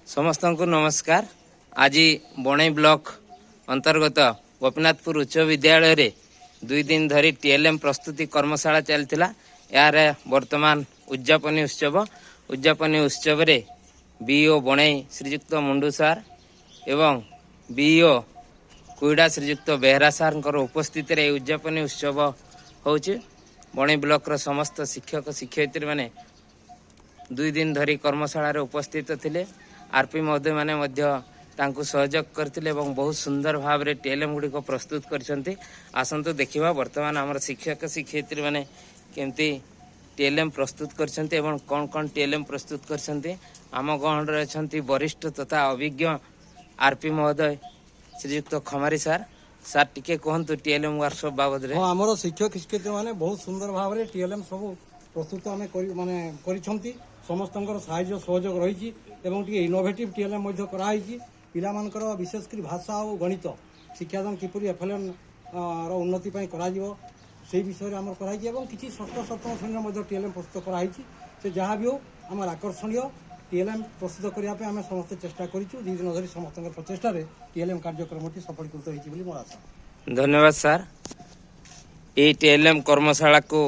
समस्त को नमस्कार। आज बणई ब्लॉक अंतर्गत गोपीनाथपुर उच्च विद्यालय रे 2 दिन धरी टीएलएम प्रस्तुति कर्मशाला चलता। यार वर्तमान उद्यापनी उत्सव रे बीओ बणई श्रीजुक्त मुंडू सार एवं बीओ कुईडा श्रीजुक्त बेहरा सार उपस्थित रे उद्यापनी उत्सव होउछि। बणई ब्लॉक रो समस्त शिक्षक शिक्षयित्री माने 2 दिन धरी कर्मशाला रे उपस्थित थिले। आरपी महोदय माने तांकु सहयोग करथिले एवं बहुत सुंदर भाव रे टीएलएम गुडी को प्रस्तुत करछंती। आसंतु देखिबा वर्तमान हमर शिक्षक शिक्षयित्री माने केमती टीएलएम प्रस्तुत करछंती एवं कोन कोन टीएलएम प्रस्तुत करछंती। आम गण रे अछंती वरिष्ठ तथा अभिज्ञ आरपी महोदय श्रीयुक्त खमारी सार टिके कहंतु टीएलएम वर्कशॉप बाबद रे। हां हमरो शिक्षक शिक्षयित्री माने बहुत सुंदर भाव रे टीएलएम सब प्रस्तुत हमें करिछंती। समस्तंकर साहाय्य सहयोग रही एवं टी इनोवेटिव टीएलएम पिला मानकर विशेषकर भाषा और गणित शिक्षादान किपरि एफएलएन रो उन्नति पई करा जिवो से विषय आम कराई एवं किसी षष्ठ सप्तम श्रेणी टीएलएम प्रस्तुत कराई से जहाँ भी हो आम आकर्षणीय टीएलएम प्रस्तुत करने आम समस्त चेष्टा करूँ। 2 दिन धरी समस्त प्रचेषा टीएलएम कार्यक्रम सफलीकृत होती मोर आशा। धन्यवाद सार। ये टीएलएम कर्मशाला को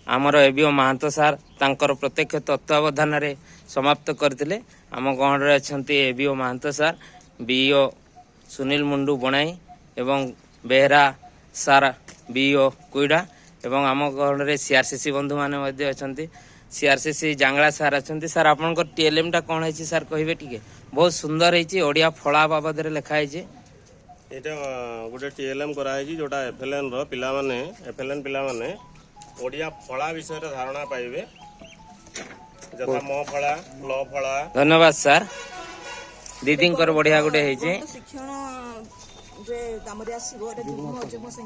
आमर एबीओ महांत सार तांकर प्रत्यक्ष तत्वावधान रे समाप्त करथिले। आम गण रे अछंती एबीओ महांत सार, बीओ सुनील मुंडू बणाई एवं बेहरा सार बीओ कुईडा एवं आम गण रे सीआरसीसी बंधु माने मध्ये अछंती। सीआरसीसी जांगला सार अछंती। सार आपनकर टीएलएम टा कोन हैछि सार कहिबे टिके? बहुत सुंदर हैछि। ओडिया फळा बाबद रे लिखा हैछि। एटा गोटे टीएलएम करा हैछि जोटा एफएलएन रो पिला माने ओडिया फळा विषय रे धारणा पाइबे जथा म फळा ल फळा। धन्यवाद सर। दीदींकर बढ़िया गोटे हैछि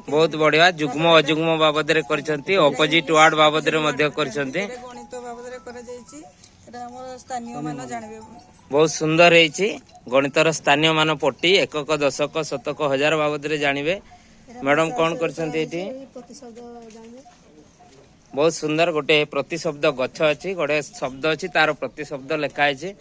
बहुत बढ़िया जुग्म अजुग्म बाबद रे करछंती। ऑपोजिट वर्ड बाबद रे मध्य करछंती। गणित बाबद रे करा जायछि। एटा हमर स्थानीय मान जानबे बहुत सुंदर हैछि। गणितर स्थानीय मान पट्टी एकक दशक शतक हजार बाबद रे जानिबे। मैडम कोन करछंती एटी? बहुत सुंदर गोटे प्रतिशब्द गच्छ अछि, गोटे शब्द अछि तार प्रतिशब्द लिखा है।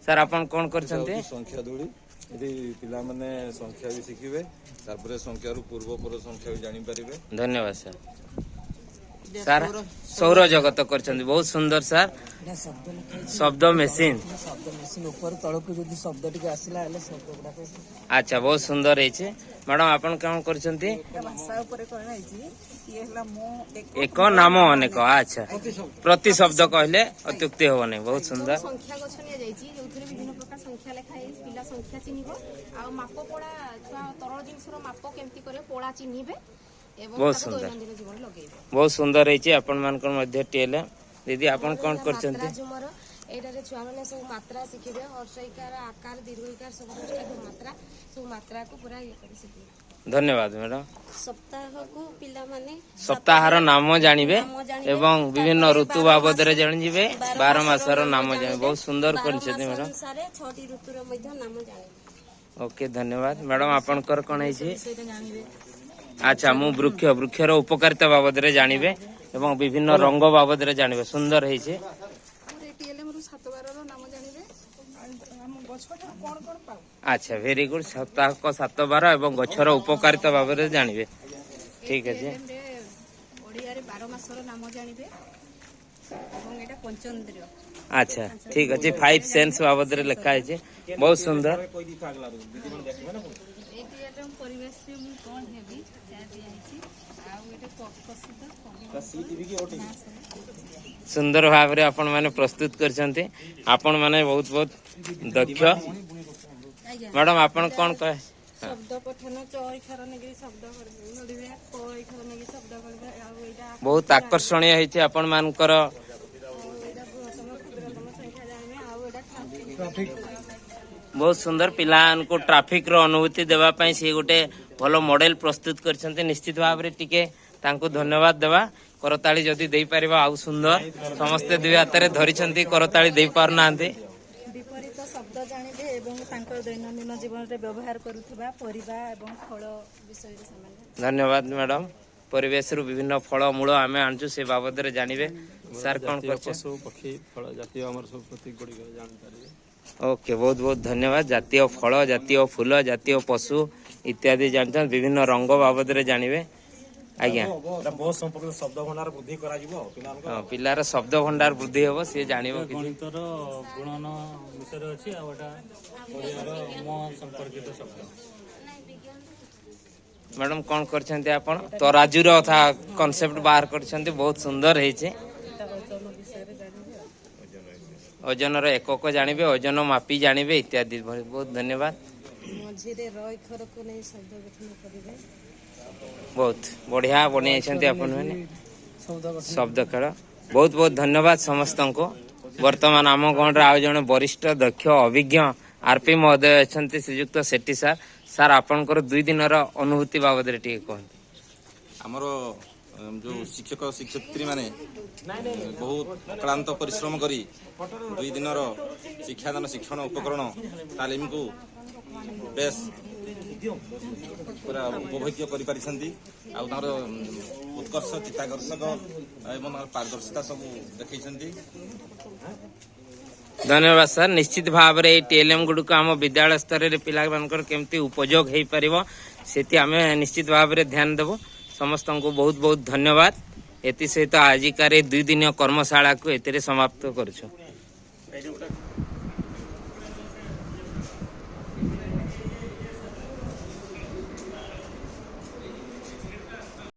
सर आपण कोन करछंती? संख्या दूरी एटी पिला माने संख्या भी शिखिबे तार परे संख्या रु पूर्व पर संख्या भी जानि परिबे। धन्यवाद सर। सर सौर जगत करछंती बहुत सुंदर सर। शब्द मशीन ऊपर तळक जदी शब्द टिके आसिला हले शब्द गुडा। अच्छा बहुत सुंदर है। मैडम आपण कोन करछंती? भाषा ऊपर करना है। ये हला मो एक नाम अनेक। अच्छा प्रति शब्द कहले अत्युक्ति हो नै। बहुत सुंदर। संख्या गछनिया जाईची जोथरे विभिन्न प्रकार संख्या लेखा है। पिला संख्या चिन्हिबो आ माप पोडा छुआ तरल जिंसरो माप केमती करे पोडा चिन्हिबे एवं बहुत सुंदर दैनंदिन जीवन लगेइबे। बहुत सुंदर है आपण मानकर मध्य टीएलएम। दीदी आपण कोन करछंती? एटा रे छुआ माने सब मात्रा सिखिबे हर्षइकार आकार दीर्घइकार सब मात्रा को पूरा ये करि सिखिबे। धन्यवाद मैडम। सप्ताह को पिला माने सप्ताहर नाम जानिबे एवं विभिन्न ऋतु बाबद रे जानिबे। 12 मासर नाम जानिबे। बहुत सुंदर करछथि मैडम। सारे 6टी ऋतुर मध्ये नाम जानिबे। ओके धन्यवाद मैडम। आपनकर कोन हैछि? अच्छा मु वृक्षर उपकारिता बाबद रे जानिबे एवं विभिन्न रंग बाबद रे जानिबे। सुंदर हैछि। टीएलएम रु 7-12 रो नाम जानिबे। हम गछटा कोन कोन पाउ। अच्छा वेरी गुड। सप्ताह को 7-12 एवं गछर उपकारिता बाबद रे जानिबे। ठीक अछि। ओडिया रे 12 मासर नाम जानिबे एवं एटा पंचेंद्रिय। अच्छा ठीक अछि। 5 सेंस बाबद रे लिखा हैछि। बहुत सुंदर। एटीएम परिवेश रे मु कोन हेबी त्या दिया हैछि आ एटा प्रसिद्ध सुंदर भाव रे आपण माने प्रस्तुत करछंती। आपण माने बहुत बहुत दक्ष। मैडम आपण कोन कहे? शब्द पठन चौइखार नेगी शब्द नडिबे कोइखार नेगी शब्द करबे आ एटा बहुत आकर्षणीय हैछि। आपण मानकर बहुत सुंदर पिलान को ट्रैफिक रो अनुभूति देवा पई से गोटे भलो मॉडल प्रस्तुत करछंती। निश्चित भाव रे टिके तांको धन्यवाद देवा। करताली जदी देई परिबा आउ सुंदर। समस्त दुई हाथ रे धरिछंती करताली देई पार नांती। विपरीत शब्द जानिबे एवं तांकर दैनंदिन जीवन रे व्यवहार करूथबा परिबा एवं फल विषय रे सामान्य। धन्यवाद मैडम। ପରିବେଶରୁ ବିଭିନ୍ନ ଫଳ ମୂଳ ଆମେ ଆଣୁଛୁ ସେ ବାବଦରେ ଜାଣିବେ। ସାର୍ କ'ଣ କରୁଛେ? ପଶୁ ପକ୍ଷୀ ଫଳ ଜାତୀୟ ଆମର ସବୁ ପ୍ରତୀକ ଗୁଡ଼ିକ ଜାଣିପାରିବେ। ଓକେ, ବହୁତ ବହୁତ ଧନ୍ୟବାଦ। ଜାତୀୟ ଫଳ, ଜାତୀୟ ଫୁଲ, ଜାତୀୟ ପଶୁ ଇତ୍ୟାଦି ଜାଣିଛନ୍ତି, ବିଭିନ୍ନ ରଙ୍ଗ ବାବଦରେ ଜାଣିବେ। ଆଜ୍ଞା, ବହୁତ ସମ୍ପର୍କିତ ଶବ୍ଦ ଭଣ୍ଡାର ବୃଦ୍ଧି କରାଯିବ ପିଲାମାନଙ୍କ। ହଁ, ପିଲାର ଶବ୍ଦ ଭଣ୍ଡାର ବୃଦ୍ଧି ହେବ, ସିଏ ଜାଣିବ କିଛି। ଗଣିତର ଗୁଣନ ବିଷୟରେ ଅଛି, ଆଉ ଏଟା ଓଡ଼ିଆର ମ ସମ୍ପର୍କିତ ଶବ୍ଦ। ମ୍ୟାଡ଼ାମ କ'ଣ କରିଛନ୍ତି ଆପଣ? ତରାଜୁର କନସେପ୍ଟ ବାହାର କରିଛନ୍ତି, ବହୁତ ସୁନ୍ଦର ହେଇଛି। ଓଜନର ଏକକ ଜାଣିବେ, ଓଜନ ମାପି ଜାଣିବେ ଇତ୍ୟାଦି। ବହୁତ ଧନ୍ୟବାଦ। ମଝିରେ ର ଅକ୍ଷରକୁ ନେଇ ଶବ୍ଦ ଗଠନ କରିବେ। ବହୁତ ବଢ଼ିଆ ବନେଇଛନ୍ତି ଆପଣମାନେ ଶବ୍ଦ ଖେଳ। ବହୁତ ବହୁତ ଧନ୍ୟବାଦ ସମସ୍ତଙ୍କୁ। ବର୍ତ୍ତମାନ ଆମ ଗଣରେ ଆଉ ଜଣେ ବରିଷ୍ଠ ଦକ୍ଷ ଅଭିଜ୍ଞ ଆର୍ପି ମହୋଦୟ ଅଛନ୍ତି, ଶ୍ରୀଯୁକ୍ତ ସେଠୀ ସାର୍। ସାର୍, ଆପଣଙ୍କର 2 ଦିନର ଅନୁଭୂତି ବାବଦରେ ଟିକେ କୁହନ୍ତୁ। ଆମର ଯେଉଁ ଶିକ୍ଷକ ଶିକ୍ଷୟିତ୍ରୀ ମାନେ ବହୁତ ଅକ୍ଳାନ୍ତ ପରିଶ୍ରମ କରି 2 ଦିନର ଶିକ୍ଷାଦାନ ଶିକ୍ଷଣ ଉପକରଣ ତାଲିମକୁ ବେଶ ପୁରା ଉପଭୋଗ୍ୟ କରିପାରିଛନ୍ତି। ଆଉ ତାଙ୍କର ଉତ୍କର୍ଷ ଚିତ୍ତାକର୍ଷକ ଏବଂ ତାଙ୍କର ପାରଦର୍ଶିତା ସବୁ ଦେଖେଇଛନ୍ତି। ଧନ୍ୟବାଦ ସାର୍। ନିଶ୍ଚିତ ଭାବରେ ଏଇ TLM ଗୁଡ଼ିକୁ ଆମ ବିଦ୍ୟାଳୟ ସ୍ତରରେ ପିଲାମାନଙ୍କର କେମିତି ଉପଯୋଗ ହେଇପାରିବ ସେଠି ଆମେ ନିଶ୍ଚିତ ଭାବରେ ଧ୍ୟାନ ଦେବୁ। ସମସ୍ତଙ୍କୁ ବହୁତ ବହୁତ ଧନ୍ୟବାଦ। ଏଥିସହିତ ଆଜିକାର 2 ଦିନୀୟ କର୍ମଶାଳାକୁ ଏଥିରେ ସମାପ୍ତ କରୁଛୁ।